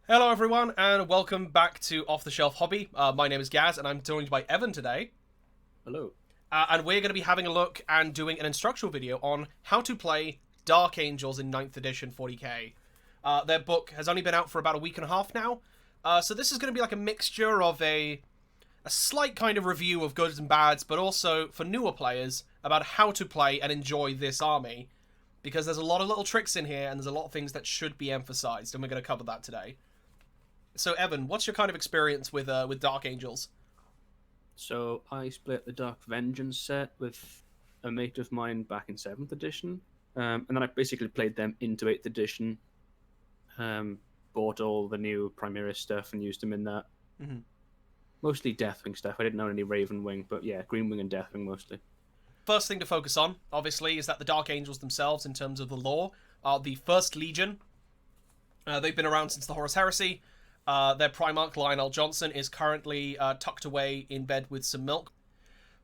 Hello everyone and welcome back to Off the Shelf Hobby. My name is Gaz and I'm joined by Evan today. Hello. And we're going to be having a look and doing an instructional video on how to play Dark Angels in 9th edition 40k. Their book has only been out for about a week and a half now. So this is going to be like a mixture of a slight kind of review of goods and bads, but also for newer players about how to play and enjoy this army. Because there's a lot of little tricks in here and there's a lot of things that should be emphasized, and we're going to cover that today. So, Evan, what's your kind of experience with Dark Angels? So I split the Dark Vengeance set with a mate of mine back in 7th edition, and then I basically played them into 8th edition. Bought all the new Primaris stuff and used them in that. Mm-hmm. Mostly Deathwing stuff. I didn't own any Ravenwing, but yeah, Greenwing and Deathwing mostly. First thing to focus on, obviously, is that the Dark Angels themselves, in terms of the lore, are the First Legion. They've been around since the Horus Heresy. Their Primarch, Lionel Johnson, is currently tucked away in bed with some milk.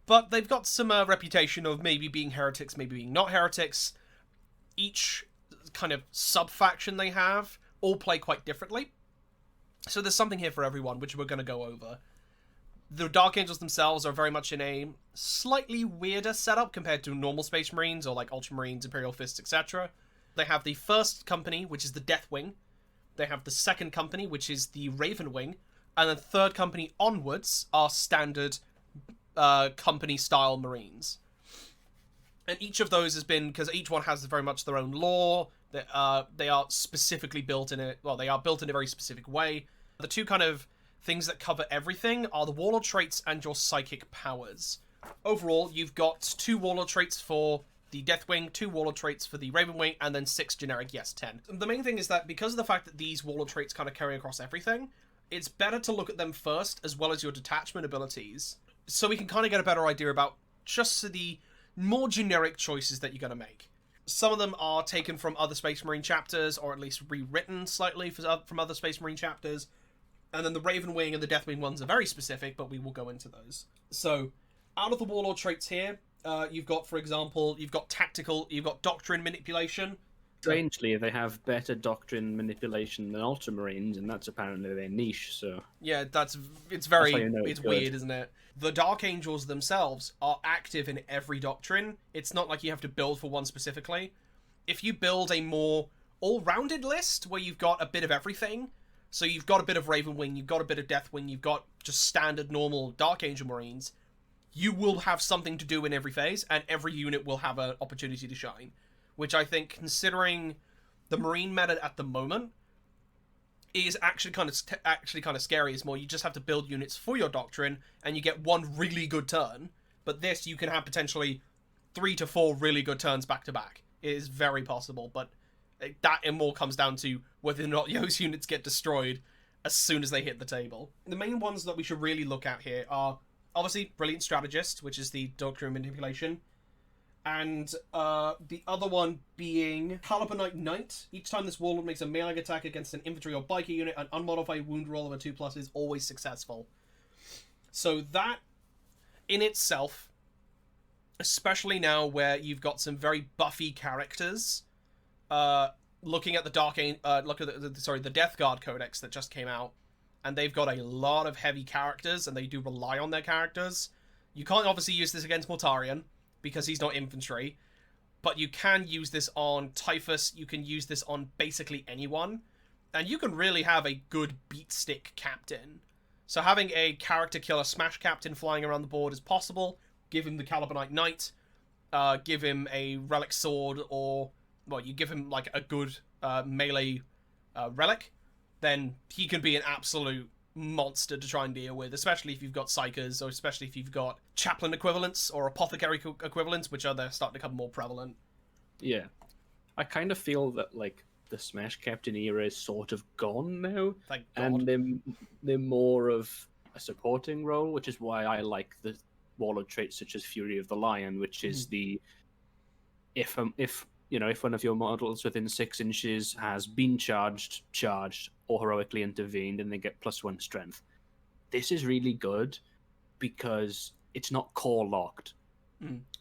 But they've got some reputation of maybe being heretics, maybe being not heretics. Each kind of sub-faction they have all play quite differently. So there's something here for everyone, which we're going to go over. The Dark Angels themselves are very much in a slightly weirder setup compared to normal Space Marines or like Ultramarines, Imperial Fists, etc. They have the first company, which is the Deathwing. They have the second company, which is the Ravenwing. And the third company onwards are standard company-style Marines. And each of those has been, because each one has very much their own lore. They are specifically built in it. Well, they are built in a very specific way. The two kind of things that cover everything are the Warlord traits and your psychic powers. Overall, you've got 2 Warlord traits for the Deathwing, 2 Warlord traits for the Ravenwing, and then 6 generic, 10. The main thing is that because of the fact that these Warlord traits kind of carry across everything, it's better to look at them first, as well as your detachment abilities, so we can kind of get a better idea about just the more generic choices that you're going to make. Some of them are taken from other Space Marine chapters, or at least rewritten slightly from other Space Marine chapters. And then the Ravenwing and the Deathwing ones are very specific, but we will go into those. So, out of the Warlord traits here, you've got, for example, you've got tactical, you've got doctrine manipulation. Strangely, they have better doctrine manipulation than Ultramarines, and that's apparently their niche, so... Yeah, it's That's how you know it's good. weird, isn't it? The Dark Angels themselves are active in every doctrine. It's not like you have to build for one specifically. If you build a more all-rounded list, where you've got a bit of everything, so you've got a bit of Ravenwing, you've got a bit of Deathwing, you've got just standard normal Dark Angel Marines, you will have something to do in every phase, and every unit will have an opportunity to shine. Which I think, considering the Marine meta at the moment, is actually kind of scary. It's more you just have to build units for your doctrine, and you get one really good turn. But this, you can have potentially 3 to 4 really good turns back to back. It is very possible, but that and more comes down to whether or not those units get destroyed as soon as they hit the table. The main ones that we should really look at here are obviously Brilliant Strategist, which is the doctrine manipulation, and the other one being Caliber Knight. Each time this Warlord makes a melee attack against an infantry or biker unit, an unmodified wound roll of a 2+ is always successful. So that in itself, especially now where you've got some very buffy characters, looking at the the Death Guard Codex that just came out, and they've got a lot of heavy characters, and they do rely on their characters. You can't obviously use this against Mortarion, because he's not infantry, but you can use this on Typhus, you can use this on basically anyone, and you can really have a good beat stick captain. So having a character killer smash captain flying around the board is possible. Give him the Caliber Knight, give him a relic sword, or, well, you give him like a good melee relic, then he can be an absolute monster to try and deal with, especially if you've got psychers, or especially if you've got chaplain equivalents or apothecary equivalents, which are they're starting to become more prevalent. Yeah. I kind of feel that, like, the Smash Captain era is sort of gone now. Thank God. And they're more of a supporting role, which is why I like the Warlord traits such as Fury of the Lion, which is the... If one of your models within 6 inches has been charged, or heroically intervened, and they get +1 strength. This is really good because it's not core locked.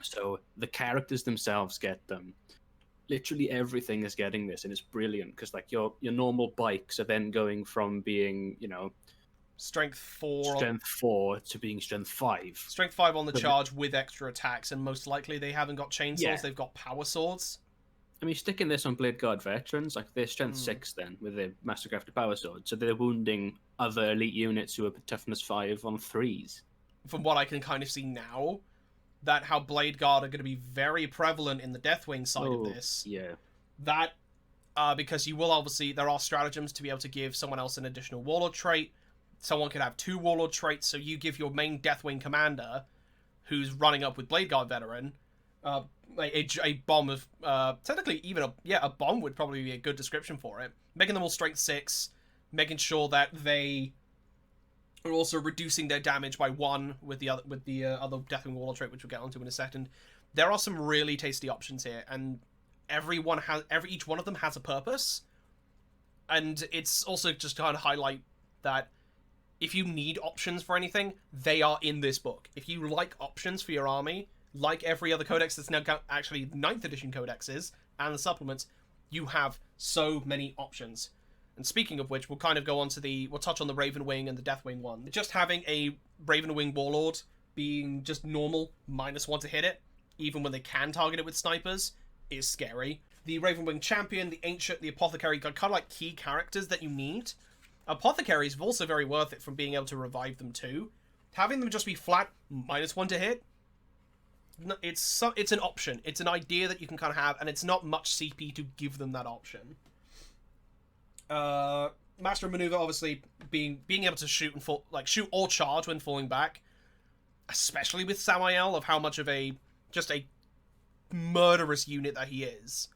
So the characters themselves get them. literally everything is getting this, and it's brilliant because like your normal bikes are then going from being, you know, Strength 4. strength 4 to being strength 5. Strength 5 on the So charge with extra attacks, and most likely they haven't got chainsaws, Yeah. they've got power swords. I mean, sticking this on Blade Guard veterans, like they're strength 6 then with their Mastercrafted Power Sword, so they're wounding other elite units who are toughness 5 on 3s. From what I can kind of see now, that how Blade Guard are going to be very prevalent in the Deathwing side of this. Yeah. That, because you will obviously, there are stratagems to be able to give someone else an additional Warlord trait. Someone could have 2 Warlord traits, so you give your main Deathwing commander, who's running up with Blade Guard veteran, a bomb of, technically even a bomb would probably be a good description for it. Making them all strength 6, making sure that they are also reducing their damage by 1 with the other Deathwing Warlord trait, which we'll get onto in a second. There are some really tasty options here, and each one of them has a purpose. And it's also just to kind of highlight that if you need options for anything, they are in this book. If you like options for your army, like every other codex that's now actually 9th edition codexes and the supplements, you have so many options. And speaking of which, we'll kind of go on to we'll touch on the Ravenwing and the Deathwing one. Just having a Ravenwing Warlord being just normal, -1 to hit it, even when they can target it with snipers, is scary. The Ravenwing Champion, the Ancient, the Apothecary, kind of like key characters that you need. Apothecaries are also very worth it from being able to revive them too. Having them just be flat -1 to hit, it's an option. It's an idea that you can kind of have, and it's not much CP to give them that option. Master of Maneuver, obviously, being able to shoot and shoot or charge when falling back, especially with Samael, of how much of a murderous unit that he is.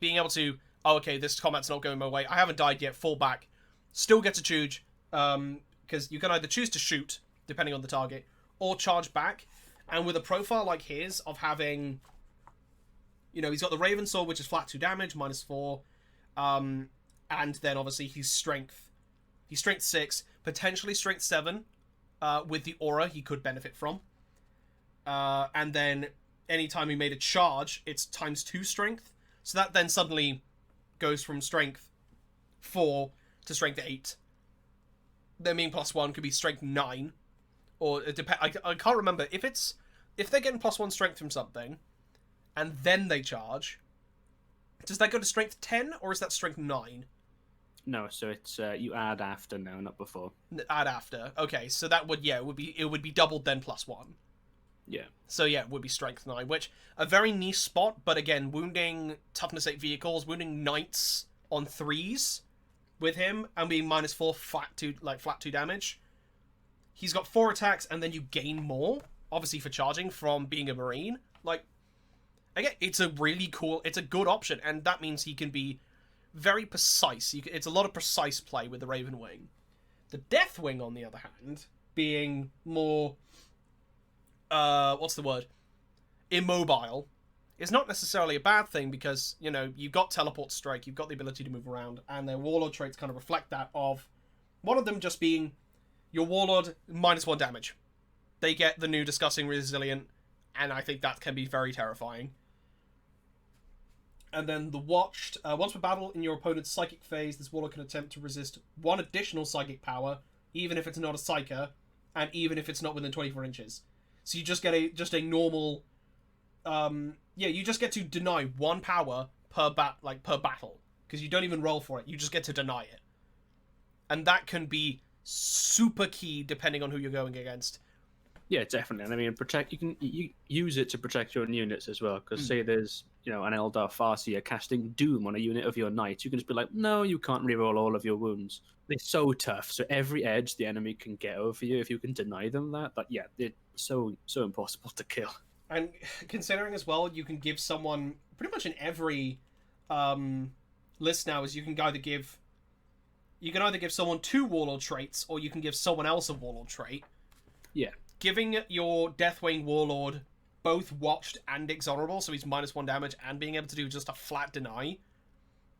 Being able to, okay, this combat's not going my way, I haven't died yet, fall back, still get to choose, because you can either choose to shoot, depending on the target, or charge back. And with a profile like his, of having, you know, he's got the Raven Sword, which is flat 2 damage, -4, and then obviously he's strength 6, potentially strength 7, with the aura he could benefit from. And then anytime he made a charge, it's ×2 strength. So that then suddenly goes from strength 4 to strength 8. Their mean +1 could be strength 9. Or it I can't remember. If they're getting +1 strength from something, and then they charge, does that go to strength 10, or is that strength 9? No, so it's you add after now, not before. Add after. Okay, so that would it would be doubled then +1. Yeah. So yeah, it would be strength 9, which a very niche spot, but again, wounding toughness 8 vehicles, wounding knights on 3s with him, and being -4 flat 2 damage. He's got 4 attacks, and then you gain more, obviously for charging from being a marine. Like, again, it's a really cool, it's a good option, and that means he can be very precise. It's a lot of precise play with the Ravenwing. The Deathwing, on the other hand, being more, what's the word? Immobile, is not necessarily a bad thing, because, you know, you've got Teleport Strike, you've got the ability to move around, and their Warlord traits kind of reflect that, of one of them just being your Warlord, -1 damage. They get the new Discussing Resilient, and I think that can be very terrifying. And then the Watched. Once per battle in your opponent's psychic phase, this Warlord can attempt to resist 1 additional psychic power, even if it's not a Psyker, and even if it's not within 24 inches. So you just get a normal... you just get to deny 1 power per battle, because you don't even roll for it. You just get to deny it. And that can be super key depending on who you're going against. Yeah, definitely. And I mean, you use it to protect your own units as well. Because say there's, you know, an Eldar Farseer casting Doom on a unit of your knights, you can just be like, no, you can't reroll all of your wounds. They're so tough. So every edge the enemy can get over you, if you can deny them that. But yeah, they're so impossible to kill. And considering as well, you can give someone pretty much in every list now, is you can either give someone 2 Warlord traits, or you can give someone else a Warlord trait. Yeah. Giving your Deathwing Warlord both Watched and Exhonorable, so he's -1 damage, and being able to do just a flat deny,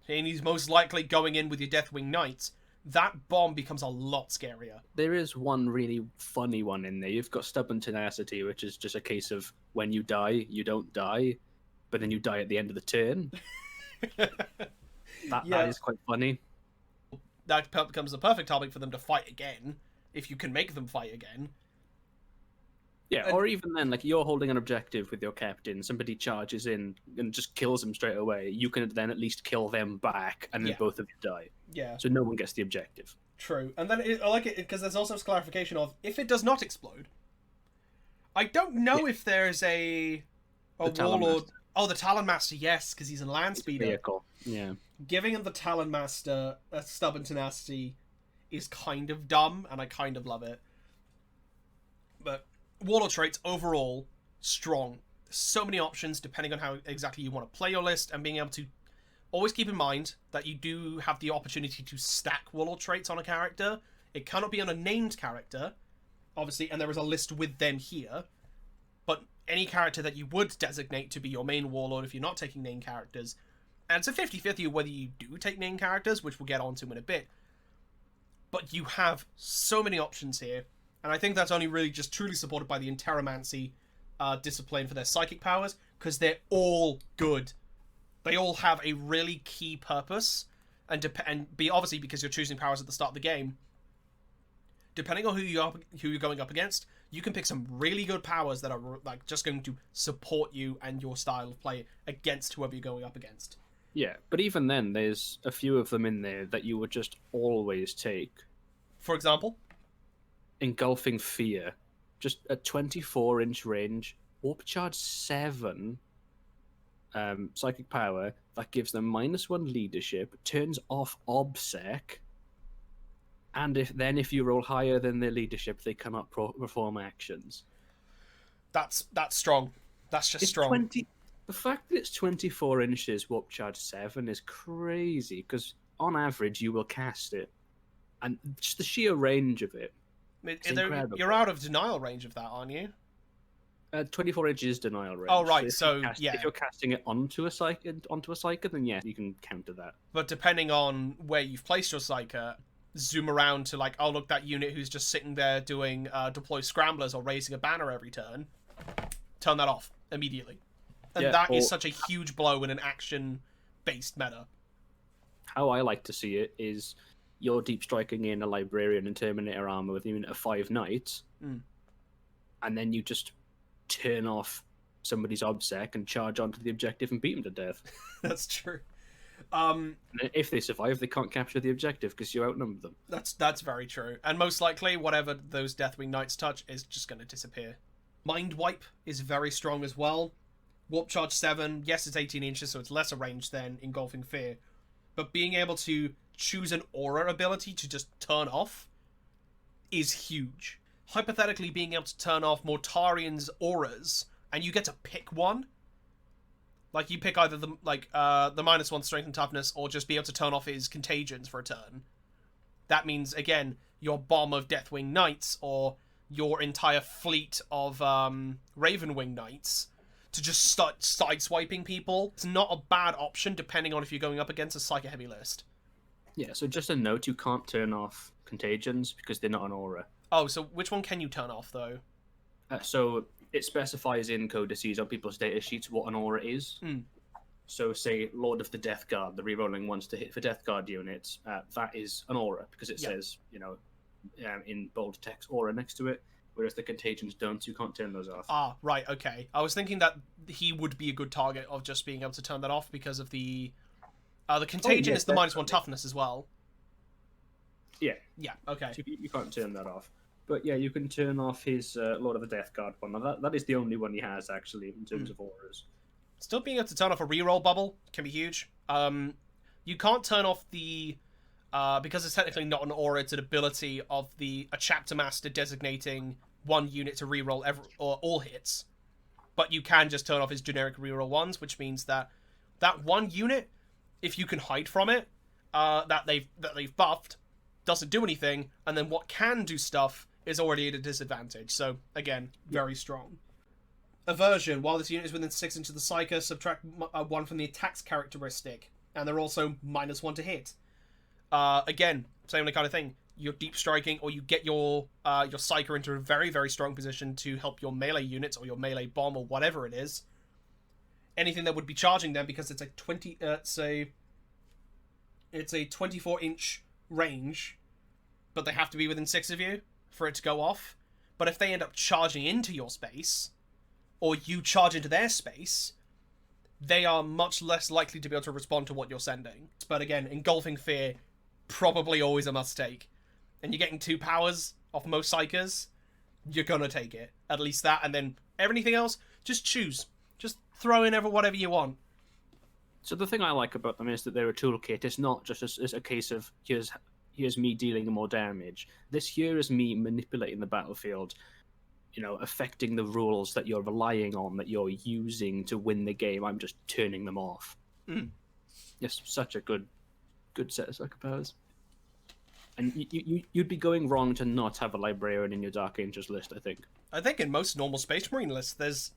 and he's most likely going in with your Deathwing Knights, that bomb becomes a lot scarier. There is one really funny one in there. You've got Stubborn Tenacity, which is just a case of when you die, you don't die, but then you die at the end of the turn. That is quite funny. That becomes the perfect topic for them to fight again, if you can make them fight again. Yeah, or even then, like, you're holding an objective with your captain, somebody charges in and just kills them straight away. You can then at least kill them back, and then both of you die. Yeah. So no one gets the objective. True. And then I like it because there's also this clarification of, if it does not explode, I don't know if there's a Warlord... Oh, the Talon Master, yes, because he's a land speeder. Vehicle. Yeah. Giving him the Talon Master a stubborn tenacity is kind of dumb, and I kind of love it. But Warlord traits, overall, strong. So many options, depending on how exactly you want to play your list, and being able to always keep in mind that you do have the opportunity to stack Warlord traits on a character. It cannot be on a named character, obviously, and there is a list with them here. But any character that you would designate to be your main Warlord if you're not taking named characters. And it's a 50-50 whether you do take named characters, which we'll get onto in a bit. But you have so many options here. And I think that's only really just truly supported by the Interromancy discipline for their psychic powers, because they're all good. They all have a really key purpose, and obviously because you're choosing powers at the start of the game, depending on who you're going up against, you can pick some really good powers that are like just going to support you and your style of play against whoever you're going up against. Yeah, but even then, there's a few of them in there that you would just always take. For example? Engulfing Fear. Just a 24-inch range, Warp Charge 7 psychic power that gives them -1 leadership, turns off Obsec, and if you roll higher than their leadership, they cannot perform actions. That's strong. That's just strong. The fact that it's 24 inches Warp Charge 7 is crazy, because on average you will cast it. And just the sheer range of it. You're out of denial range of that, aren't you? 24 inches denial range. Oh, right, so if you're casting it onto a Psyker, then yeah, you can counter that. But depending on where you've placed your Psyker, zoom around to like, oh look, that unit who's just sitting there doing deploy scramblers or raising a banner every turn, turn that off immediately. And that is such a huge blow in an action-based meta. How I like to see it is you're deep striking in a Librarian and Terminator armor with a unit of 5 knights, and then you just turn off somebody's Obsec and charge onto the objective and beat them to death. That's true. And if they survive, they can't capture the objective because you outnumber them. That's very true. And most likely, whatever those Deathwing Knights touch is just going to disappear. Mind Wipe is very strong as well. Warp Charge 7, yes, it's 18 inches, so it's lesser range than Engulfing Fear. But being able to choose an aura ability to just turn off is huge. Hypothetically, being able to turn off Mortarian's auras, and you get to pick one. Like, you pick either the -1 strength and toughness, or just be able to turn off his contagions for a turn. That means, again, your bomb of Deathwing Knights, or your entire fleet of Ravenwing Knights, to just start sideswiping people. It's not a bad option, depending on if you're going up against a Psycho-heavy list. Yeah, so just a note, you can't turn off contagions because they're not an aura. Oh, so which one can you turn off, though? So it specifies in codices on people's data sheets what an aura is. So say Lord of the Death Guard, the rerolling ones to hit for Death Guard units, that is an aura, because it says, in bold text, aura next to it. Whereas the contagions don't, so you can't turn those off. Ah, right, okay. I was thinking that he would be a good target of just being able to turn that off because of the contagion is the -1 toughness as well. Yeah. Yeah, okay. So you can't turn that off. But yeah, you can turn off his Lord of the Death Guard one. Now, that is the only one he has, actually, in terms of auras. Still being able to turn off a reroll bubble can be huge. You can't turn off the... because it's technically not an aura, it's an ability of a chapter master designating one unit to reroll all hits. But you can just turn off his generic reroll ones, which means that one unit, if you can hide from it, that they've buffed, doesn't do anything, and then what can do stuff is already at a disadvantage. So again, very strong. Aversion: while this unit is within 6 inches of the Psyker, subtract 1 from the attack's characteristic, and they're also -1 to hit. Again, same kind of thing. You're deep striking, or you get your Psyker into a very, very strong position to help your melee units or your melee bomb or whatever it is. anything that would be charging them, because it's a 24-inch range, but they have to be within 6 of you for it to go off. But if they end up charging into your space, or you charge into their space, they are much less likely to be able to respond to what you're sending. But again, Engulfing Fear, probably always a must-take. And you're getting 2 powers off most Psychers, you're gonna take it. At least that, and then everything else, just choose. Just throw in whatever you want. So the thing I like about them is that they're a toolkit. It's not just a case of here's me dealing more damage. This here is me manipulating the battlefield, affecting the rules that you're relying on, that you're using to win the game. I'm just turning them off. It's such a good set of superpowers. And you'd be going wrong to not have a Librarian in your Dark Angels list, I think. I think in most normal Space Marine lists, there's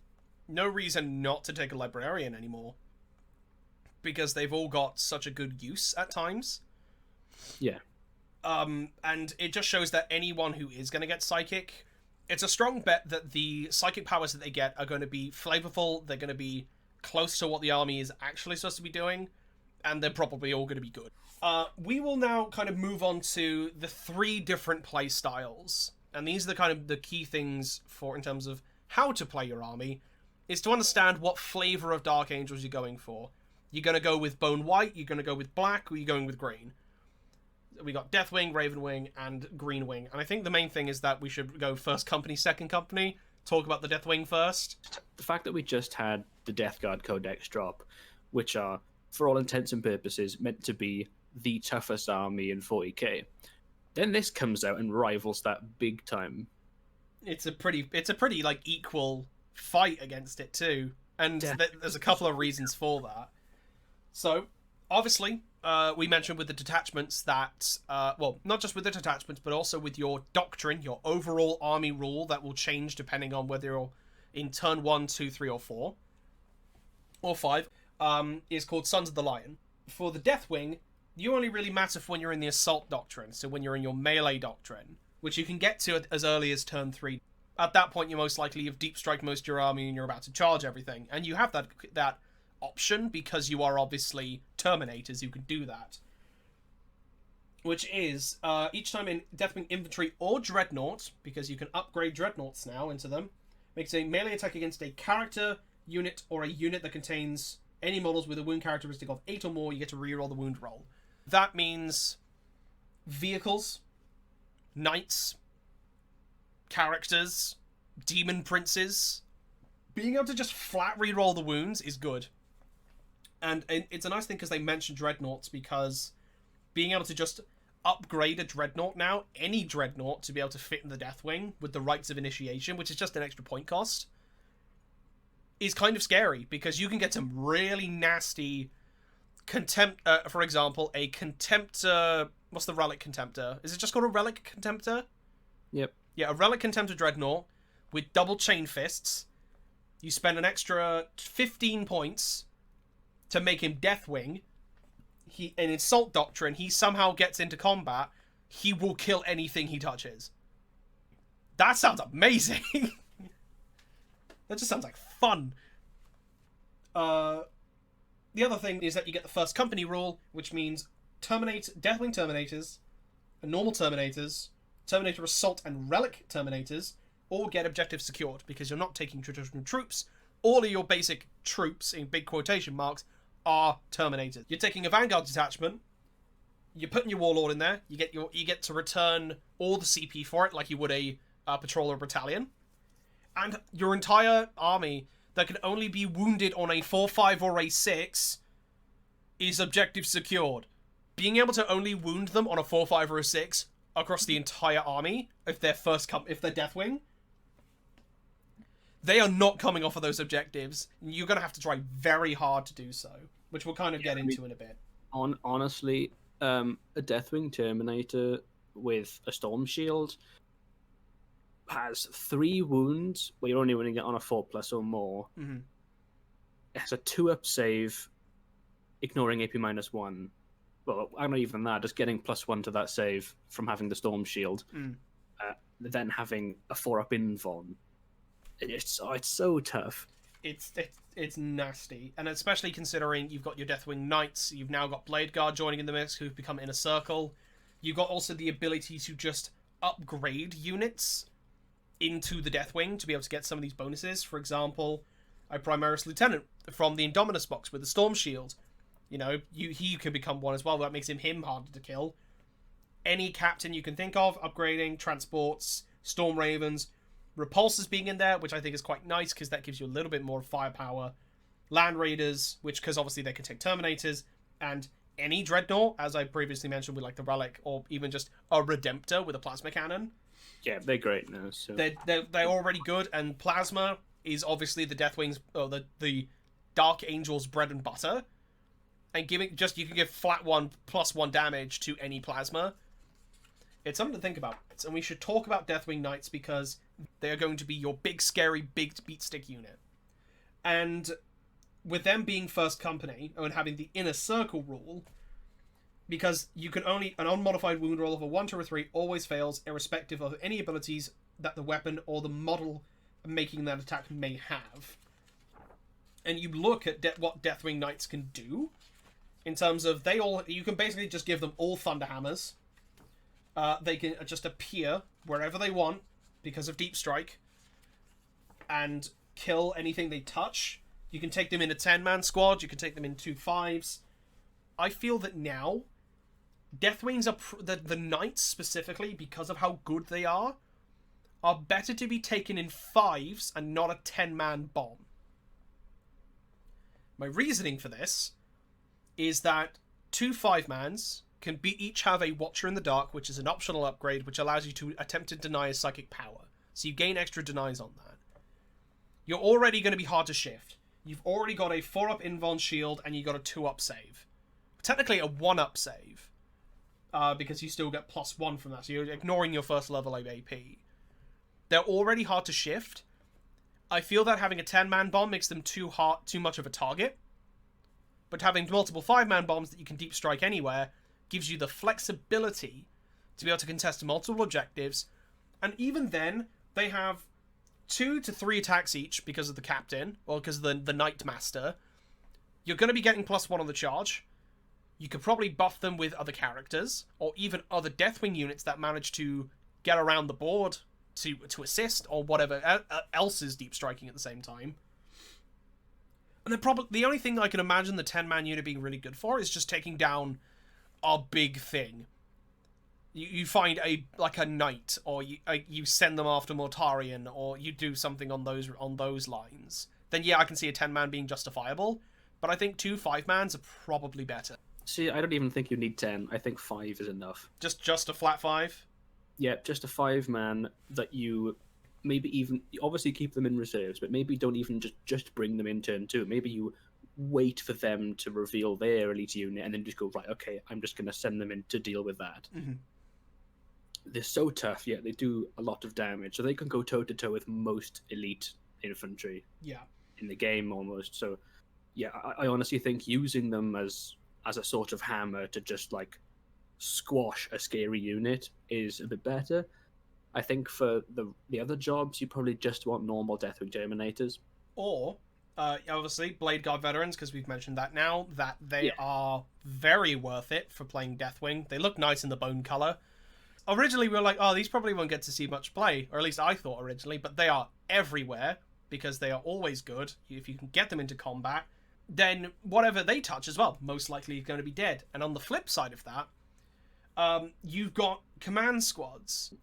no reason not to take a Librarian anymore. Because they've all got such a good use at times. Yeah. And it just shows that anyone who is going to get Psychic, it's a strong bet that the Psychic powers that they get are going to be flavorful, they're going to be close to what the army is actually supposed to be doing, and they're probably all going to be good. We will now kind of move on to the 3 different play styles. And these are the kind of the key things in terms of how to play your army, is to understand what flavor of Dark Angels you're going for. You're going to go with Bone White, you're going to go with Black, or you're going with Green. We got Deathwing, Ravenwing, and Greenwing. And I think the main thing is that we should go first company, second company. Talk about the Deathwing first. The fact that we just had the Death Guard Codex drop, which are, for all intents and purposes, meant to be the toughest army in 40k. Then this comes out and rivals that big time. It's a pretty like equal fight against it too. And there's a couple of reasons for that. So, obviously, we mentioned with the detachments that, not just with the detachments, but also with your doctrine, your overall army rule that will change depending on whether you're in turn 1, 2, 3, or 4, or 5, is called Sons of the Lion. For the Deathwing, you only really matter when you're in the Assault Doctrine, so when you're in your Melee Doctrine, which you can get to as early as turn 3. At that point, you most likely have Deep Strike most of your army and you're about to charge everything, and you have that option because you are obviously Terminators who can do that. Which is, each time in Deathwing Infantry or Dreadnought, because you can upgrade Dreadnoughts now into them, makes a melee attack against a character, unit, or a unit that contains any models with a wound characteristic of 8 or more, you get to reroll the wound roll. That means vehicles, knights, characters, demon princes. Being able to just flat reroll the wounds is good. And it's a nice thing because they mentioned Dreadnoughts, because being able to just upgrade a Dreadnought now, any Dreadnought, to be able to fit in the Deathwing with the Rites of Initiation, which is just an extra point cost, is kind of scary, because you can get some really nasty for example, a Contemptor... What's the Relic Contemptor? Is it just called a Relic Contemptor? Yep. Yeah, a Relic Contemptor Dreadnought with double Chain Fists. You spend an extra 15 points to make him Deathwing. In Assault Doctrine, he somehow gets into combat. He will kill anything he touches. That sounds amazing! That just sounds like fun. The other thing is that you get the first company rule, which means Deathwing Terminators, and normal Terminators, Terminator Assault and Relic Terminators, all get objectives secured, because you're not taking traditional troops. All of your basic troops, in big quotation marks, are Terminators. You're taking a Vanguard detachment, you're putting your Warlord in there, you get to return all the CP for it, like you would a patrol or battalion, and your entire army that can only be wounded on a 4, 5, or a 6 is objective secured. Being able to only wound them on a 4, 5, or a 6 across the entire army, if they're Deathwing, they are not coming off of those objectives. You're going to have to try very hard to do so, which we'll kind of get into in a bit. Honestly, a Deathwing Terminator with a Storm Shield has 3 wounds, where you're only winning it on a 4+ or more. Mm-hmm. It has a 2-up save, ignoring AP -1. Well, I'm not even that, just getting +1 to that save from having the Storm Shield. Then having a 4-up invuln. It's so tough. It's nasty, and especially considering you've got your Deathwing Knights, you've now got Blade Guard joining in the mix, who've become Inner Circle. You've got also the ability to just upgrade units into the Deathwing to be able to get some of these bonuses. For example, a Primaris Lieutenant from the Indominus box with the Storm Shield. You know, he can become one as well. That makes him harder to kill. Any captain you can think of, upgrading, transports, Storm Ravens, Repulsors being in there, which I think is quite nice because that gives you a little bit more firepower. Land Raiders, which, because obviously they can take Terminators, and any Dreadnought, as I previously mentioned with like the Relic, or even just a Redemptor with a Plasma Cannon. Yeah, they're great now. So They're already good, and Plasma is obviously the Deathwing's, or the Dark Angel's bread and butter. And you can give flat 1+1 damage to any Plasma. It's something to think about. And we should talk about Deathwing Knights because they are going to be your big, scary, big beatstick unit. And with them being first company and having the Inner Circle rule, because you can only... An unmodified wound roll of a 1, 2, or 3 always fails, irrespective of any abilities that the weapon or the model making that attack may have. And you look at what Deathwing Knights can do, in terms of you can basically just give them all Thunder Hammers. They can just appear wherever they want because of Deep Strike and kill anything they touch. You can take them in a 10-man squad. You can take them in 2 5s. I feel that now, Deathwings are the Knights specifically, because of how good they are better to be taken in 5s and not a 10-man bomb. My reasoning for this is that 2 5-mans can each have a Watcher in the Dark, which is an optional upgrade, which allows you to attempt to deny a psychic power. So you gain extra denies on that. You're already going to be hard to shift. You've already got a 4-up invuln shield, and you got a 2-up save. Technically a 1-up save, because you still get +1 from that, so you're ignoring your first level of AP. They're already hard to shift. I feel that having a 10-man bomb makes them too much of a target. But having multiple 5-man bombs that you can deep strike anywhere gives you the flexibility to be able to contest multiple objectives. And even then, they have 2 to 3 attacks each because of the captain, or because of the Knight Master. You're going to be getting +1 on the charge. You could probably buff them with other characters, or even other Deathwing units that manage to get around the board to assist, or whatever else is deep striking at the same time. And the only thing I can imagine the 10-man unit being really good for is just taking down a big thing. You find a knight, or you send them after Mortarion, or you do something on those lines. Then yeah, I can see a 10-man being justifiable, but I think 2 5-mans are probably better. See, I don't even think you need 10. I think 5 is enough. Just a flat 5? Yeah, just a 5-man that you maybe even obviously keep them in reserves, but maybe don't even just bring them in turn 2. Maybe you wait for them to reveal their elite unit and then just go, right, okay, I'm just going to send them in to deal with that. Mm-hmm. They're so tough, yeah, they do a lot of damage, so they can go toe-to-toe with most elite infantry in the game almost. So yeah, I honestly think using them as a sort of hammer to just like squash a scary unit is a bit better. I think for the other jobs, you probably just want normal Deathwing Terminators. Or, obviously, Blade Guard Veterans, because we've mentioned that now, that they are very worth it for playing Deathwing. They look nice in the bone colour. Originally, we were like, oh, these probably won't get to see much play, or at least I thought originally, but they are everywhere, because they are always good. If you can get them into combat, then whatever they touch as well, most likely is going to be dead. And on the flip side of that, you've got command squads.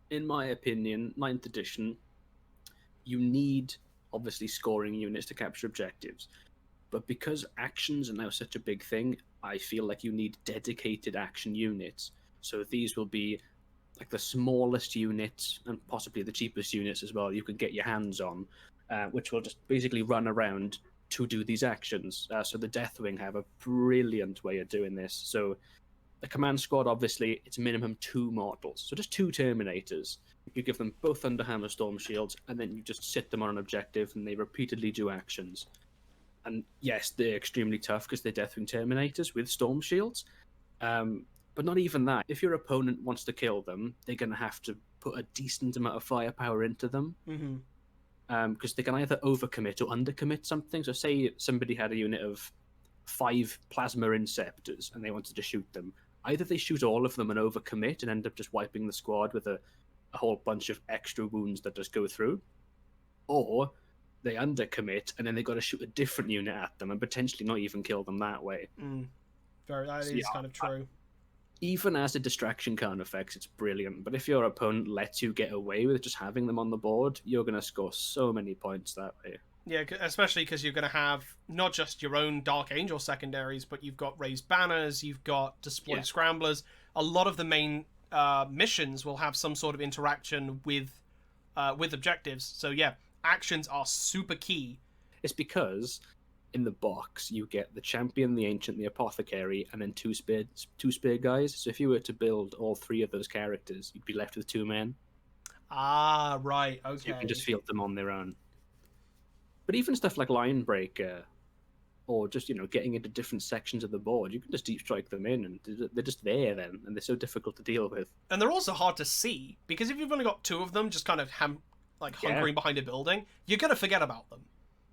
In my opinion, 9th edition, you need, obviously, scoring units to capture objectives. But because actions are now such a big thing, I feel like you need dedicated action units. So these will be like the smallest units, and possibly the cheapest units as well, you can get your hands on, which will just basically run around to do these actions. So the Deathwing have a brilliant way of doing this. So the command squad, obviously, it's minimum 2 models. So just 2 Terminators. You give them both Underhammer Storm Shields, and then you just sit them on an objective, and they repeatedly do actions. And yes, they're extremely tough because they're Deathwing Terminators with Storm Shields. But not even that. If your opponent wants to kill them, they're going to have to put a decent amount of firepower into them. Mm-hmm. because they can either overcommit or undercommit something. So say somebody had a unit of 5 plasma inceptors and they wanted to shoot them. Either they shoot all of them and overcommit and end up just wiping the squad with a whole bunch of extra wounds that just go through, or they undercommit and then they got to shoot a different unit at them and potentially not even kill them that way. That is kind of true. Even as a distraction kind of effects, it's brilliant. But if your opponent lets you get away with just having them on the board, you're going to score so many points that way. Yeah, especially because you're going to have not just your own Dark Angel secondaries, but you've got raised banners, you've got deployed scramblers. A lot of the main missions will have some sort of interaction with objectives. So yeah, actions are super key. It's because in the box you get the champion, the ancient, the apothecary, and then two spear guys. So if you were to build all 3 of those characters, you'd be left with 2 men. Ah, right, okay. So you can just field them on their own. But even stuff like Line Breaker, or just, getting into different sections of the board, you can just deep strike them in, and they're just there then, and they're so difficult to deal with. And they're also hard to see, because if you've only got 2 of them just kind of hunkering behind a building, you're going to forget about them.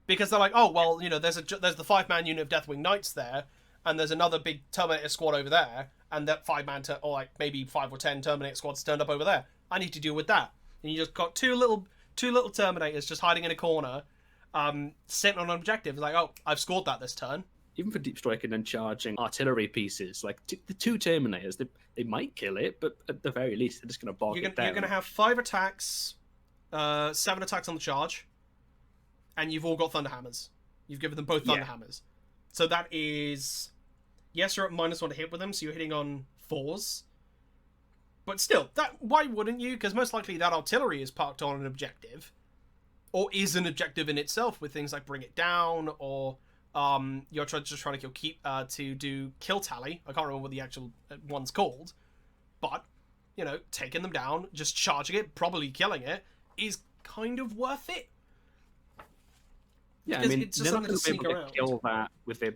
Because they're like, oh, well, there's the 5-man unit of Deathwing Knights there, and there's another big Terminator squad over there, and that 5-man, or maybe 5 or 10 Terminator squads turned up over there. I need to deal with that. And you just got two little Terminators just hiding in a corner, sitting on an objective. It's like, oh, I've scored that this turn. Even for deep striking and charging artillery pieces, like the 2 Terminators, they might kill it, but at the very least, they're just going to bog it down. You're going to have 5 attacks, 7 attacks on the charge, and you've all got Thunderhammers. You've given them both Thunderhammers. So that is... Yes, you're at -1 to hit with them, so you're hitting on 4s. But still, why wouldn't you? Because most likely that artillery is parked on an objective. Or is an objective in itself with things like Bring It Down, or you're just trying to do Kill Tally. I can't remember what the actual one's called. But, taking them down, just charging it, probably killing it, is kind of worth it. Yeah, because I mean, it's just they're not something to going to be sneak able to kill that with their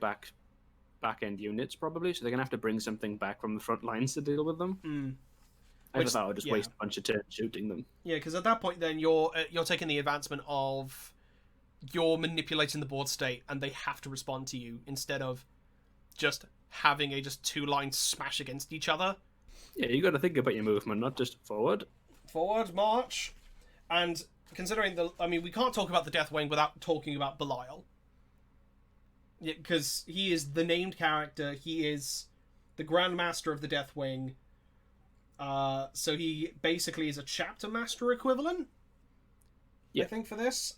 back-end units, probably, so they're going to have to bring something back from the front lines to deal with them. Either that or just waste a bunch of turns shooting them. Yeah, because at that point, then, you're taking the advancement of you're manipulating the board state, and they have to respond to you, instead of just having a 2-line smash against each other. Yeah, you got to think about your movement, not just forward. Forward, march. And... considering we can't talk about the Deathwing without talking about Belial. Because he is the named character, he is the Grandmaster of the Deathwing. So he basically is a chapter master equivalent, I think, for this.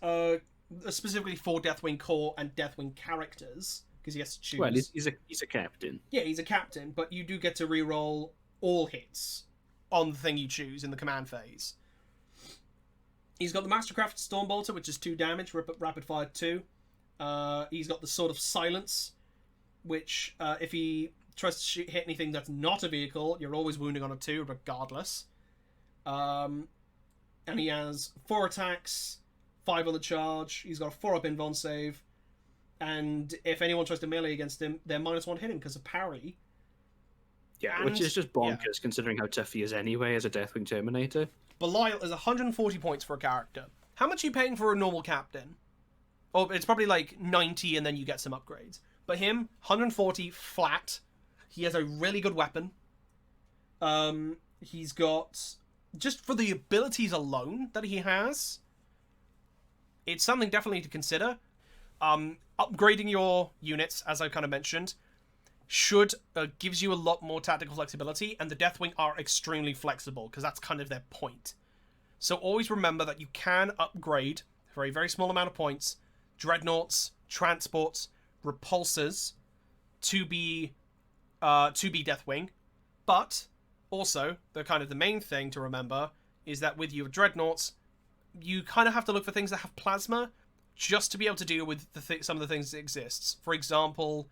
Specifically for Deathwing core and Deathwing characters, because he has to choose. Well, he's a captain. Yeah, he's a captain, but you do get to reroll all hits on the thing you choose in the command phase. He's got the Mastercraft Stormbolter, which is 2 damage, rapid fire 2. He's got the Sword of Silence, which, if he tries to hit anything that's not a vehicle, you're always wounding on a 2, regardless. And he has 4 attacks, 5 on the charge. He's got a 4-up invuln save. And if anyone tries to melee against him, they're -1 hitting because of parry. Yeah, which is just bonkers, considering how tough he is anyway as a Deathwing Terminator. Belial is 140 points for a character. How much are you paying for a normal captain? Oh, it's probably like 90 and then you get some upgrades. But him, 140 flat. He has a really good weapon. He's got... just for the abilities alone that he has, it's something definitely to consider. Upgrading your units, as I kind of mentioned, gives you a lot more tactical flexibility, and the Deathwing are extremely flexible, because that's kind of their point. So always remember that you can upgrade, for a very small amount of points, Dreadnoughts, Transports, Repulsors, to be Deathwing, but also, the main thing to remember is that with your Dreadnoughts, you kind of have to look for things that have Plasma, just to be able to deal with some of the things that exists. For example...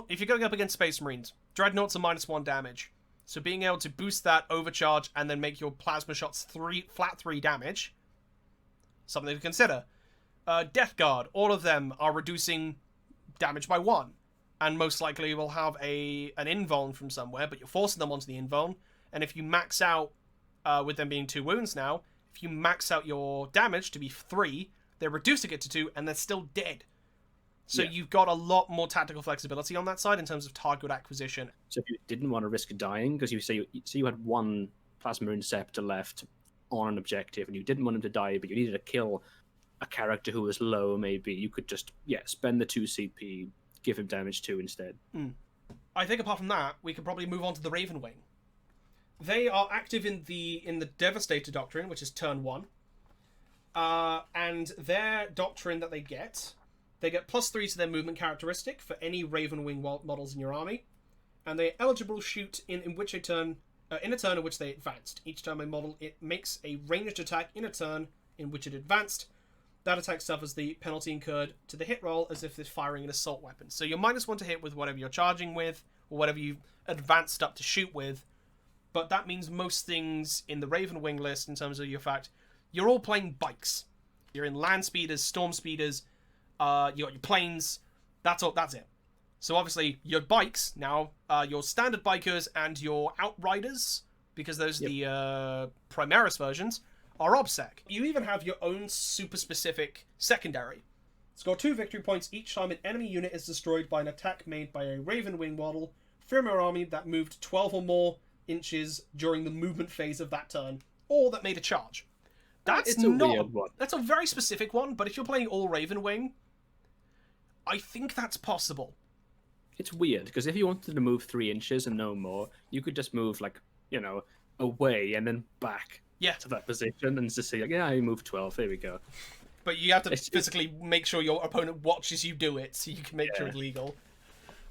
if you're going up against Space Marines, Dreadnoughts are -1 damage. So being able to boost that, overcharge, and then make your plasma shots flat 3 damage, something to consider. Death Guard, all of them are reducing damage by 1. And most likely will have an invuln from somewhere, but you're forcing them onto the invuln. And if you max out with them being 2 wounds now, if you max out your damage to be 3, they're reducing it to 2, and they're still dead. So you've got a lot more tactical flexibility on that side in terms of target acquisition. So if you didn't want to risk dying, because you had one Plasma Inceptor left on an objective, and you didn't want him to die, but you needed to kill a character who was low, maybe you could just spend the 2 CP, give him damage 2 instead. I think apart from that, we could probably move on to the Ravenwing. They are active in the Devastator Doctrine, which is turn 1. And their doctrine that they get +3 to their movement characteristic for any Ravenwing models in your army, and they're eligible to shoot in a turn in which they advanced. Each time a model makes a ranged attack in a turn in which it advanced, that attack suffers the penalty incurred to the hit roll as if they're firing an assault weapon. So you're -1 to hit with whatever you're charging with, or whatever you've advanced up to shoot with. But that means most things in the Ravenwing list, in terms of your fact, you're all playing bikes. You're in land speeders, storm speeders, you got your planes. That's it. So obviously your bikes now, your standard bikers and your outriders, because those are the Primaris versions, are OBSEC. You even have your own super specific secondary. Score 2 victory points each time an enemy unit is destroyed by an attack made by a Ravenwing model from your army that moved 12 or more inches during the movement phase of that turn, or that made a charge. That's a weird one. That's a very specific one, but if you're playing all Ravenwing, I think that's possible. It's weird, because if you wanted to move 3 inches and no more, you could just move, away and then back to that position and just say, I moved 12, there we go. But you have to physically make sure your opponent watches you do it, so you can make sure it's legal.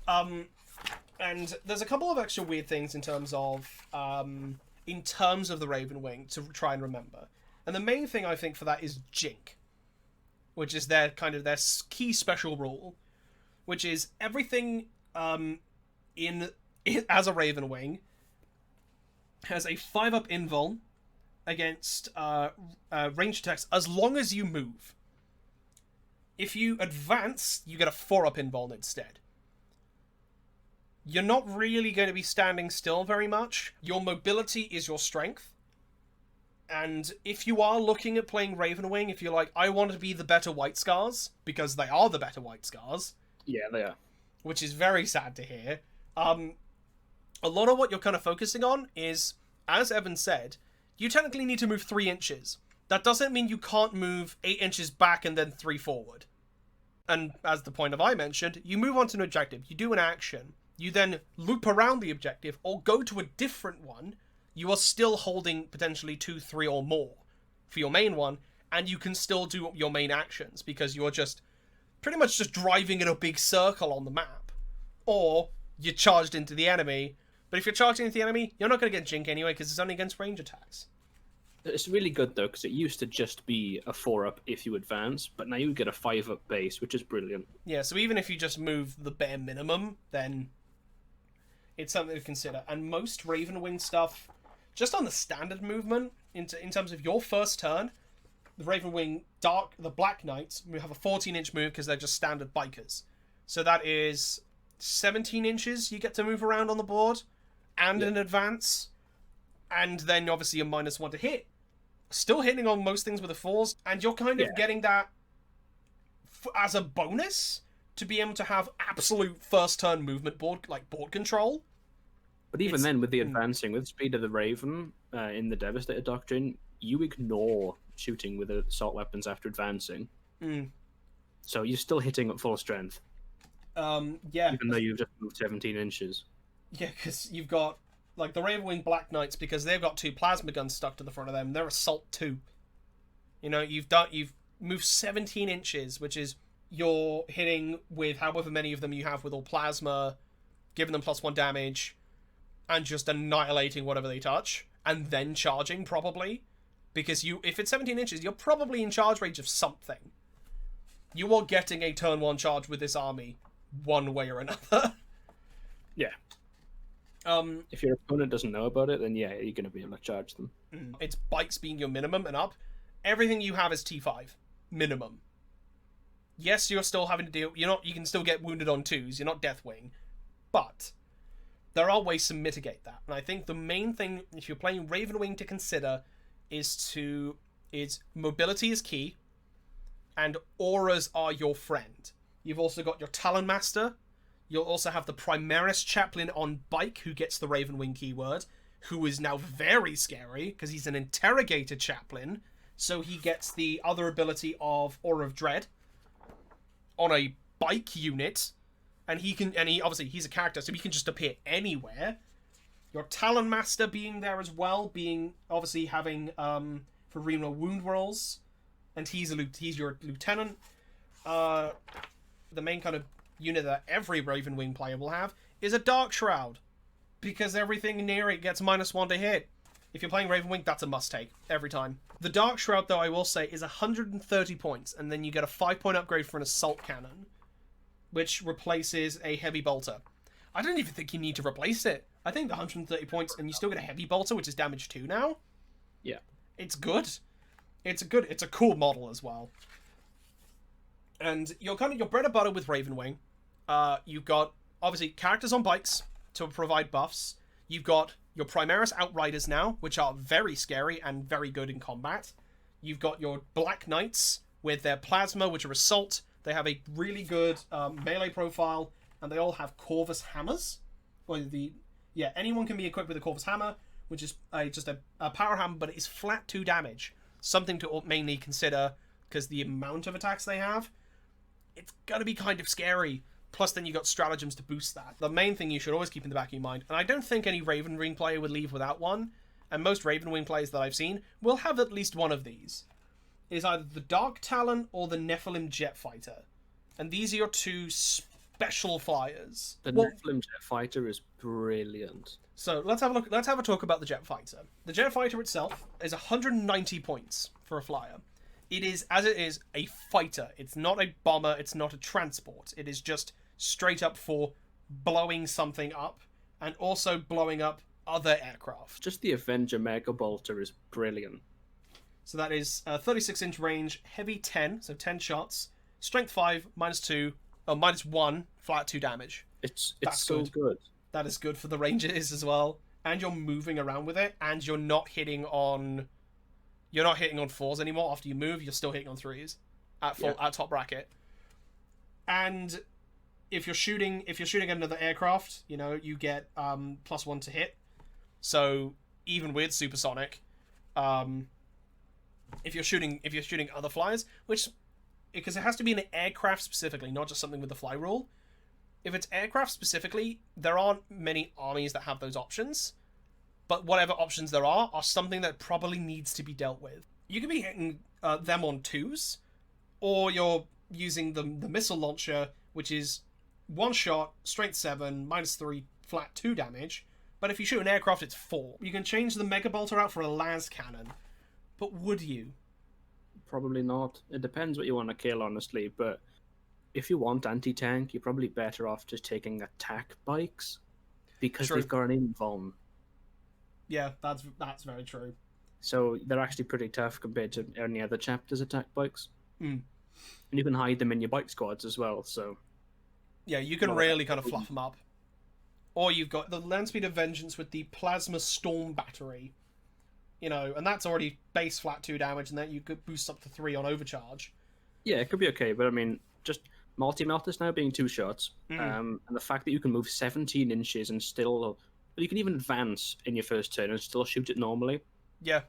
And there's a couple of extra weird things in terms of the Ravenwing to try and remember. And the main thing I think for that is Jink, which is their key special rule, which is everything as a Ravenwing has a 5-up invuln against ranged attacks as long as you move. If you advance, you get a 4-up invuln instead. You're not really going to be standing still very much. Your mobility is your strength. And if you are looking at playing Ravenwing, if you're like, I want to be the better White Scars, because they are the better White Scars. Yeah, they are. Which is very sad to hear. A lot of what you're kind of focusing on is, as Evan said, you technically need to move 3 inches. That doesn't mean you can't move 8 inches back and then 3 forward. And as the point of I mentioned, you move on to an objective, you do an action, you then loop around the objective or go to a different one. You are still holding potentially 2, 3 or more for your main one, and you can still do your main actions because you're just pretty much just driving in a big circle on the map. Or you're charged into the enemy, but if you're charging into the enemy, you're not going to get Jink anyway because it's only against range attacks. It's really good though, because it used to just be a 4-up if you advance, but now you get a 5-up base, which is brilliant. Yeah, so even if you just move the bare minimum, then it's something to consider. And most Ravenwing stuff, just on the standard movement, in terms of your first turn, the Ravenwing the Black Knights have a 14-inch move because they're just standard bikers. So that is 17 inches you get to move around on the board, and an advance, and then obviously you're -1 to hit. Still hitting on most things with the 4s, and you're kind of getting that as a bonus to be able to have absolute first turn movement board control. But even then, with the advancing, with Speed of the Raven in the Devastator Doctrine, you ignore shooting with assault weapons after advancing. So you're still hitting at full strength. Even though you've just moved 17 inches. Yeah, because you've got like the Ravenwing Black Knights, because they've got 2 plasma guns stuck to the front of them. They're assault 2. You know, you've moved 17 inches, which is you're hitting with however many of them you have with all plasma, giving them +1 damage, and just annihilating whatever they touch, and then charging probably, because if it's 17 inches, you're probably in charge range of something. You are getting a turn 1 charge with this army, one way or another. Yeah. If your opponent doesn't know about it, then you're going to be able to charge them. It's bikes being your minimum and up. Everything you have is T5 minimum. Yes, you're still having to deal. You can still get wounded on 2s. You're not Deathwing, but there are ways to mitigate that. And I think the main thing, if you're playing Ravenwing, to consider is to is mobility is key, and auras are your friend. You've also got your Talon Master. You'll also have the Primaris Chaplain on bike, who gets the Ravenwing keyword, who is now very scary, because he's an Interrogator Chaplain, so he gets the other ability of Aura of Dread on a bike unit, and he obviously, he's a character, so he can just appear anywhere. Your Talon Master being there as well, being, obviously, having, for Reno wound rolls, and he's your lieutenant. The main kind of unit that every Ravenwing player will have is a Dark Shroud, because everything near it gets -1 to hit. If you're playing Ravenwing, that's a must-take, every time. The Dark Shroud, though, I will say, is 130 points, and then you get a 5-point upgrade for an Assault Cannon, which replaces a Heavy Bolter. I don't even think you need to replace it. I think the 130 points, and you still get a Heavy Bolter, which is damage 2 now. Yeah. It's good. It's a cool model as well. And your bread and butter with Ravenwing. You've got, obviously, characters on bikes to provide buffs. You've got your Primaris Outriders now, which are very scary and very good in combat. You've got your Black Knights with their Plasma, which are Assault. They have a really good melee profile, and they all have Corvus Hammers. Anyone can be equipped with a Corvus Hammer, which is just a power hammer, but it is flat 2 damage. Something to mainly consider, because the amount of attacks they have, it's gonna be kind of scary. Plus, then you got stratagems to boost that. The main thing you should always keep in the back of your mind, and I don't think any Ravenwing player would leave without one, and most Ravenwing players that I've seen will have at least one of these, is either the Dark Talon or the Nephilim Jet Fighter. And these are your 2 special flyers. The Nephilim Jet Fighter is brilliant. So let's have a look. Let's have a talk about the Jet Fighter. The Jet Fighter itself is 190 points for a flyer. It is, as it is, a fighter. It's not a bomber. It's not a transport. It is just straight up for blowing something up and also blowing up other aircraft. Just the Avenger Mega Bolter is brilliant. So that is 36-inch range, heavy 10, so 10 shots, strength 5, -1, flat 2 damage. It's so good. That is good for the range it is as well. And you're moving around with it, and you're not hitting on 4s anymore. After you move, you're still hitting on 3s at top bracket. And if you're shooting another aircraft, you get +1 to hit. So even with supersonic, if you're shooting other flyers, which, because it has to be an aircraft specifically, not just something with the fly rule. If it's aircraft specifically, there aren't many armies that have those options. But whatever options there are something that probably needs to be dealt with. You can be hitting them on 2s, or you're using the missile launcher, which is 1 shot, strength 7, -3, flat 2 damage. But if you shoot an aircraft, it's 4. You can change the Mega Bolter out for a las cannon. But would you? Probably not. It depends what you want to kill, honestly, but if you want anti-tank, you're probably better off just taking attack bikes, because they've got an invuln. Yeah, that's very true. So they're actually pretty tough compared to any other chapter's attack bikes. And you can hide them in your bike squads as well, so... Yeah, you can really kind of fluff them up. Or you've got the Land Speed of Vengeance with the Plasma Storm Battery. And that's already base flat 2 damage, and then you could boost up to 3 on overcharge. Yeah, it could be okay, but I mean, just multi-melters now being 2 shots, and the fact that you can move 17 inches and still... You can even advance in your first turn and still shoot it normally. Yeah.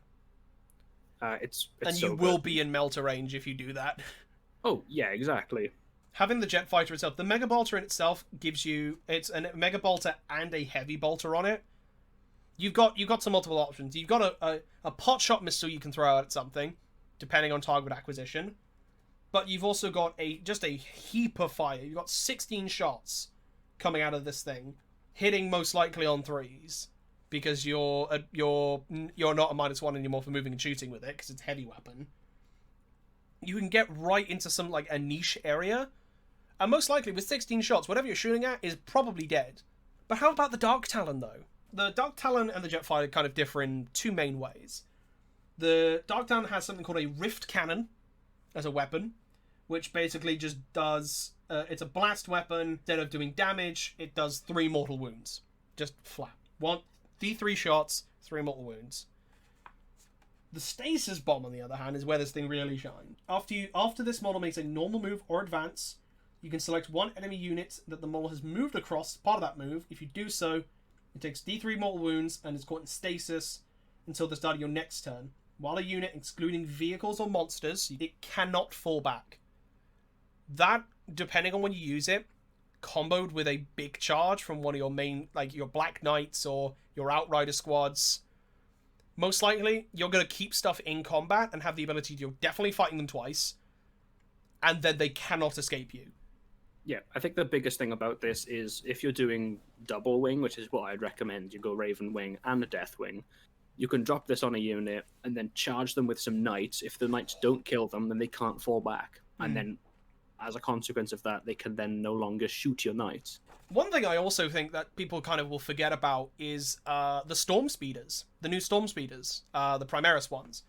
It's and so you will be in melter range if you do that. Oh, yeah, exactly. Having the Jet Fighter itself, the Mega Bolter in itself gives you... It's a Mega Bolter and a Heavy Bolter on it. You've got some multiple options. You've got a pot shot missile you can throw out at something, depending on target acquisition. But you've also got just a heap of fire. You've got 16 shots coming out of this thing, hitting most likely on 3s, because you're not a -1 anymore for moving and shooting with it, because it's a heavy weapon. You can get right into some a niche area, and most likely with 16 shots, whatever you're shooting at is probably dead. But how about the Dark Talon, though? The Dark Talon and the Jet Fighter kind of differ in 2 main ways. The Dark Talon has something called a Rift Cannon as a weapon, which basically just does... it's a blast weapon. Instead of doing damage, it does 3 mortal wounds. Just flat. 3 shots, 3 mortal wounds. The Stasis Bomb, on the other hand, is where this thing really shines. After this model makes a normal move or advance, you can select one enemy unit that the model has moved across, part of that move. If you do so, it takes D3 mortal wounds and is caught in stasis until the start of your next turn. While a unit, excluding vehicles or monsters, it cannot fall back. That, depending on when you use it, comboed with a big charge from one of your main, like your Black Knights or your Outrider squads, most likely you're going to keep stuff in combat and have the ability to, you're definitely fighting them twice, and then they cannot escape you. Yeah, I think the biggest thing about this is if you're doing double wing, which is what I'd recommend, you go Ravenwing and a Deathwing, you can drop this on a unit and then charge them with some knights. If the knights don't kill them, then they can't fall back. And then, as a consequence of that, they can then no longer shoot your knights. One thing I also think that people kind of will forget about is the Storm Speeders. The new Storm Speeders. The Primaris ones.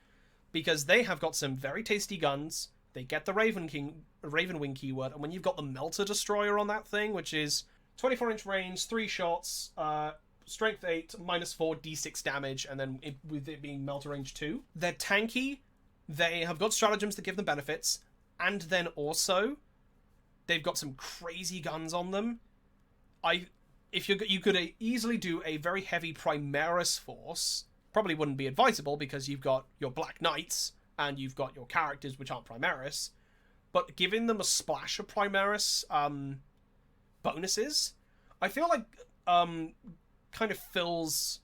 Because they have got some very tasty guns. They get the Ravenwing keyword. And when you've got the Melter Destroyer on that thing, which is 24-inch range, 3 shots, strength 8, -4, d6 damage, and then with it being Melter range 2. They're tanky. They have got stratagems that give them benefits. And then also, they've got some crazy guns on them. You could easily do a very heavy Primaris force. Probably wouldn't be advisable because you've got your Black Knights and you've got your characters which aren't Primaris. But giving them a splash of Primaris bonuses, I feel like kind of fills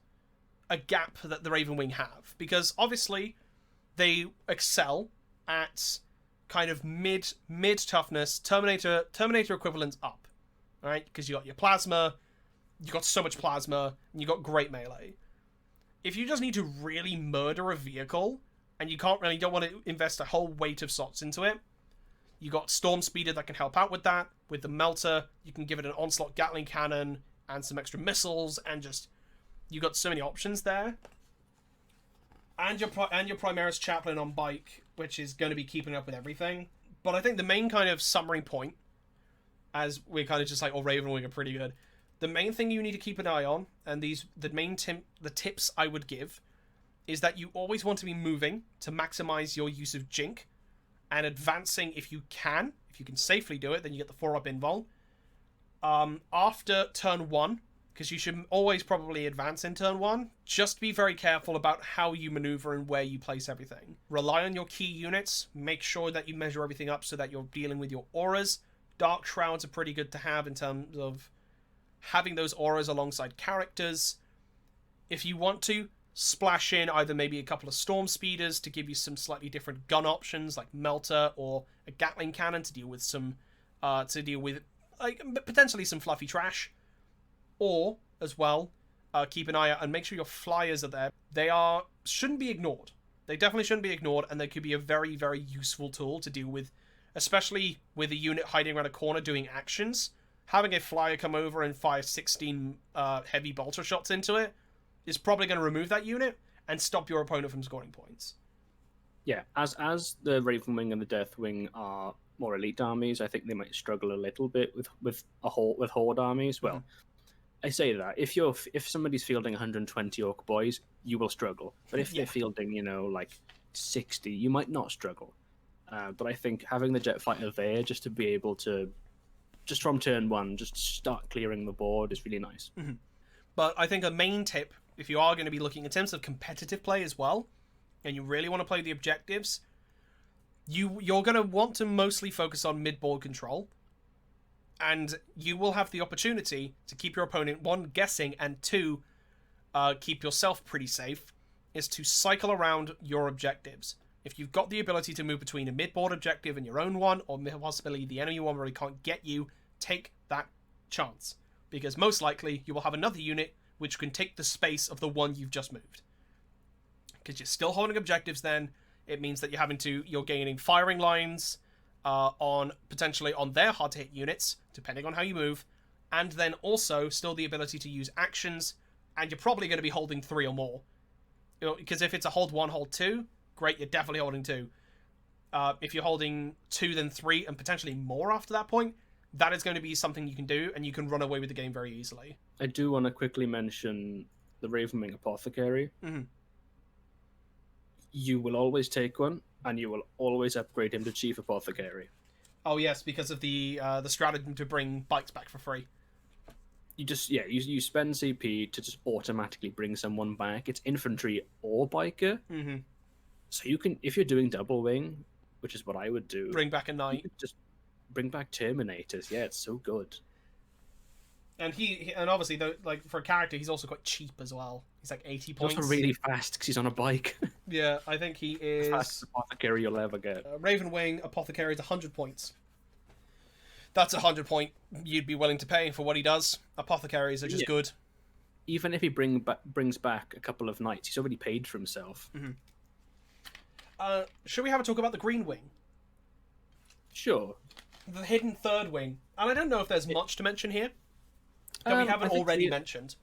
a gap that the Ravenwing have. Because obviously they excel at kind of mid toughness, Terminator equivalents up. Alright? Because you got your plasma, you got so much plasma, and you got great melee. If you just need to really murder a vehicle, and you don't want to invest a whole weight of slots into it, you got Storm Speeder that can help out with that. With the Melter, you can give it an Onslaught Gatling Cannon and some extra missiles, and just you got so many options there. And your Primaris Chaplain on bike, which is going to be keeping up with everything. But I think the main kind of summary point, as we're kind of just like, Ravenwing are pretty good. The main thing you need to keep an eye on, and the tips I would give, is that you always want to be moving to maximize your use of Jink, and advancing if you can safely do it, then you get the 4-up invul. After turn 1, because you should always probably advance in turn 1, just be very careful about how you maneuver and where you place everything. Rely on your key units, make sure that you measure everything up so that you're dealing with your auras. Dark Shrouds are pretty good to have in terms of having those auras alongside characters. If you want to, splash in either maybe a couple of Storm Speeders to give you some slightly different gun options, like Melter or a Gatling Cannon to deal with like potentially some fluffy trash. Or, as well, keep an eye out and make sure your flyers are there. They shouldn't be ignored. They definitely shouldn't be ignored, and they could be a very, very useful tool to deal with, especially with a unit hiding around a corner doing actions. Having a flyer come over and fire 16 heavy bolter shots into it is probably going to remove that unit and stop your opponent from scoring points. Yeah, as the Ravenwing and the Deathwing are more elite armies, I think they might struggle a little bit with horde armies. Well, I say that if somebody's fielding 120 Orc boys, you will struggle. But if they're fielding, like 60, you might not struggle. But I think having the jet fighter there just to be able to, just from turn 1, just start clearing the board is really nice. Mm-hmm. But I think a main tip, if you are going to be looking in terms of competitive play as well, and you really want to play the objectives, you're going to want to mostly focus on mid-board control, and you will have the opportunity to keep your opponent, 1, guessing, and 2, keep yourself pretty safe, is to cycle around your objectives. If you've got the ability to move between a mid-board objective and your own one, or possibly the enemy one where he can't get you, take that chance. Because most likely, you will have another unit which can take the space of the one you've just moved. Because you're still holding objectives then, it means that you're gaining firing lines potentially on their hard-to-hit units, depending on how you move, and then also still the ability to use actions, and you're probably going to be holding 3 or more. Because if it's a hold 1, hold 2, great, you're definitely holding 2. If you're holding 2, then 3, and potentially more after that point, that is going to be something you can do, and you can run away with the game very easily. I do want to quickly mention the Ravenwing Apothecary. Mm-hmm. you will always take one, and you will always upgrade him to Chief Apothecary. Oh yes, because of the stratagem to bring bikes back for free. You spend CP to just automatically bring someone back. It's infantry or biker. Mm-hmm. So you can, if you're doing double wing, which is what I would do, Bring back a you knight. could just bring back Terminators. Yeah, it's so good. And and obviously, though, like for a character, he's also quite cheap as well. He's like 80 points. He's also really fast because he's on a bike. Yeah, I think he is Fastest apothecary you'll ever get. Ravenwing Apothecary is 100 points. That's a 100 point you'd be willing to pay for what he does. Apothecaries are just good. Even if he brings back a couple of knights, he's already paid for himself. Mm-hmm. Should we have a talk about the Greenwing? Sure. The hidden third wing. And I don't know if there's much to mention here that we haven't already mentioned.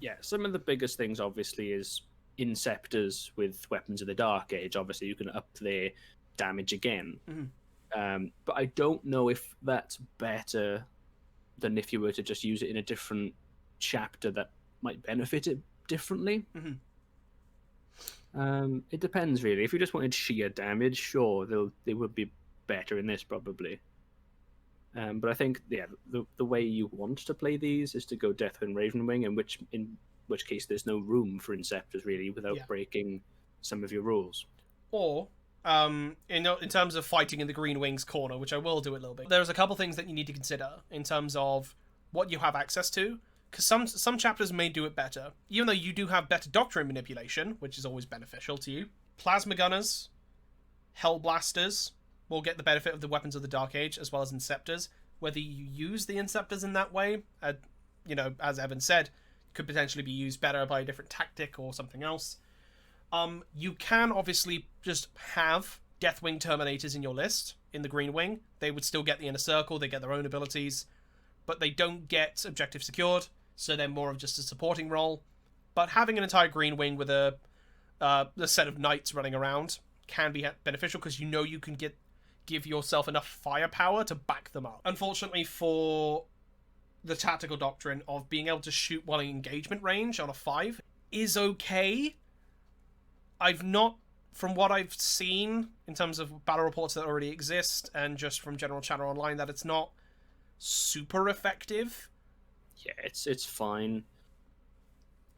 Yeah, some of the biggest things, obviously, is Inceptors with Weapons of the Dark Age. Obviously, you can up their damage again. Mm-hmm. But I don't know if that's better than if you were to just use it in a different chapter that might benefit it differently. Mm-hmm. It depends, really. If you just wanted sheer damage, sure, they would be better in this, probably. But I think, the way you want to play these is to go Deathwing Ravenwing, in which case there's no room for Inceptors, really, without breaking some of your rules. Or in terms of fighting in the Green Wings corner, which I will do a little bit, there's a couple things that you need to consider in terms of what you have access to, because some chapters may do it better, even though you do have better doctrine manipulation, which is always beneficial to you. Plasma gunners, Hellblasters will get the benefit of the Weapons of the Dark Age, as well as Inceptors. Whether you use the Inceptors in that way, as Evan said, could potentially be used better by a different tactic or something else. You can obviously just have Deathwing Terminators in your list in the Green Wing. They would still get the Inner Circle, they get their own abilities, but they don't get objective secured, so they're more of just a supporting role. But having an entire Green Wing with a set of knights running around can be beneficial, because you can give yourself enough firepower to back them up. Unfortunately for the tactical doctrine of being able to shoot while in engagement range on a 5 is okay. From what I've seen in terms of battle reports that already exist and just from general chatter online, that it's not super effective. Yeah, it's fine.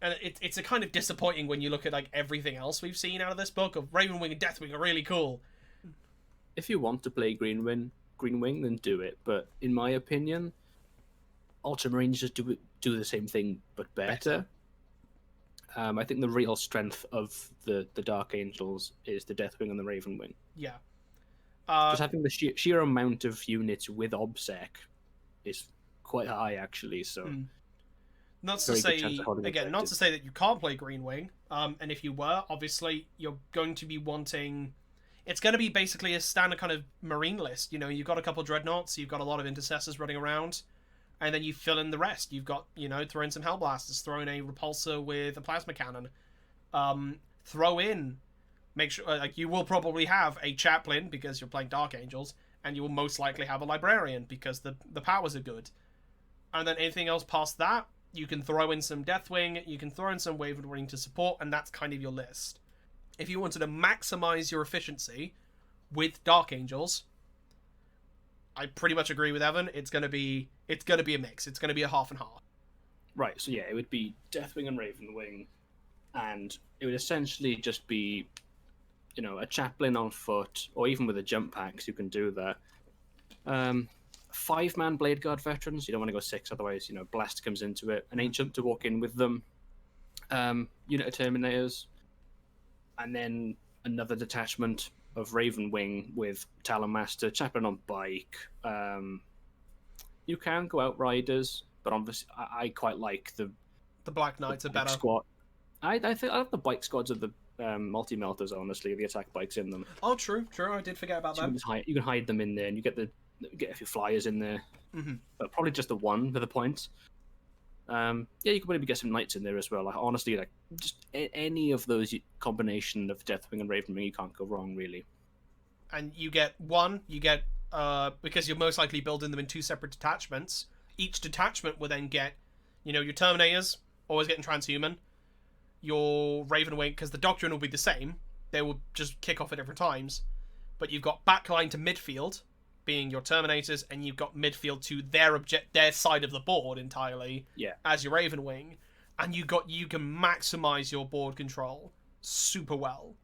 And it's a kind of disappointing when you look at like everything else we've seen out of this book of Ravenwing and Deathwing are really cool. If you want to play Greenwing, then do it. But in my opinion, Ultramarines just do the same thing but better. I think the real strength of the Dark Angels is the Deathwing and the Ravenwing. Yeah. Just having the sheer amount of units with OBSEC is quite high, actually. So, not to say that you can't play Greenwing. And if you were, obviously, you're going to be wanting. It's going to be basically a standard kind of Marine list. You've got a couple of Dreadnoughts, you've got a lot of Intercessors running around, and then you fill in the rest. You've got, throw in some Hellblasters, throw in a Repulsor with a Plasma Cannon. Make sure, you will probably have a Chaplain because you're playing Dark Angels, and you will most likely have a Librarian because the powers are good. And then anything else past that, you can throw in some Deathwing, you can throw in some Ravenwing to support, and that's kind of your list. If you wanted to maximize your efficiency with Dark Angels, I pretty much agree with Evan. It's gonna be a mix. It's gonna be a half and half. Right. So yeah, it would be Deathwing and Ravenwing, and it would essentially just be, a Chaplain on foot, or even with a jump packs, you can do that. 5-man Blade Guard veterans. You don't want to go 6, otherwise, Blast comes into it. An Ancient to walk in with them. Unit of Terminators. And then another detachment of Ravenwing with Talonmaster, Chaplain on bike. You can go Outriders, but obviously I quite like the Black Knights are better. Squad. I think I like the bike squads of the multi-melters, honestly, the attack bikes in them. Oh, true. I did forget about them. You can hide them in there, and you get a few flyers in there. Mm-hmm. But probably just the one for the points. You could probably get some knights in there as well. Honestly, just any of those combination of Deathwing and Ravenwing, you can't go wrong, really. And you get because you're most likely building them in 2 separate detachments. Each detachment will then get, your Terminators always getting transhuman. Your Ravenwing, because the doctrine will be the same, they will just kick off at different times. But you've got backline to midfield, being your Terminators, and you've got midfield to their side of the board entirely, as your Ravenwing, and you can maximize your board control super well.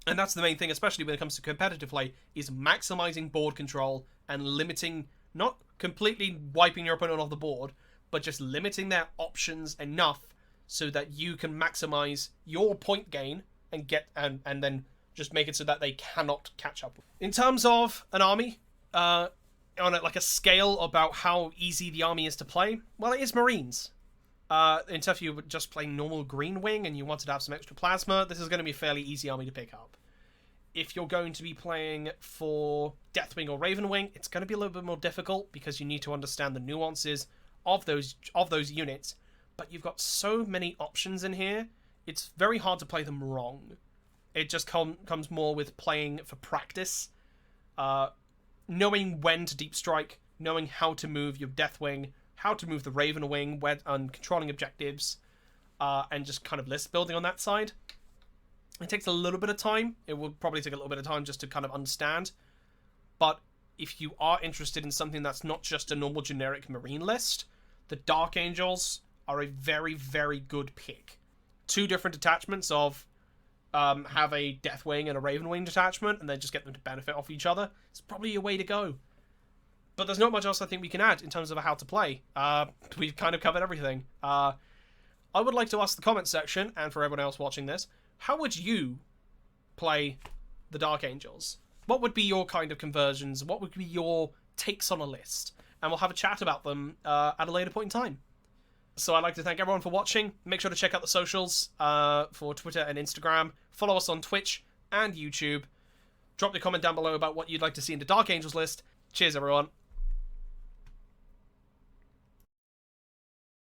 And that's the main thing, especially when it comes to competitive play, is maximizing board control and limiting, not completely wiping your opponent off the board, but just limiting their options enough so that you can maximize your point gain and get and then just make it so that they cannot catch up. In terms of an army, on a scale about how easy the army is to play, well, it is Marines. In terms of you just playing normal Greenwing and you wanted to have some extra plasma, this is going to be a fairly easy army to pick up. If you're going to be playing for Deathwing or Ravenwing, it's going to be a little bit more difficult because you need to understand the nuances of those units. But you've got so many options in here, it's very hard to play them wrong. It just comes more with playing for practice, knowing when to deep strike, knowing how to move your Deathwing, how to move the Ravenwing, and controlling objectives, and just kind of list building on that side. It takes a little bit of time. It will probably take a little bit of time just to kind of understand. But if you are interested in something that's not just a normal generic Marine list, the Dark Angels are a very, very good pick. 2 different detachments of have a Deathwing and a Ravenwing detachment, and then just get them to benefit off each other. It's probably a way to go. But there's not much else I think we can add in terms of how to play. We've kind of covered everything. I would like to ask the comment section, and for everyone else watching this, how would you play the Dark Angels? What would be your kind of conversions? What would be your takes on a list? And we'll have a chat about them at a later point in time. So I'd like to thank everyone for watching. Make sure to check out the socials for Twitter and Instagram. Follow us on Twitch and YouTube. Drop your comment down below about what you'd like to see in the Dark Angels list. Cheers, everyone.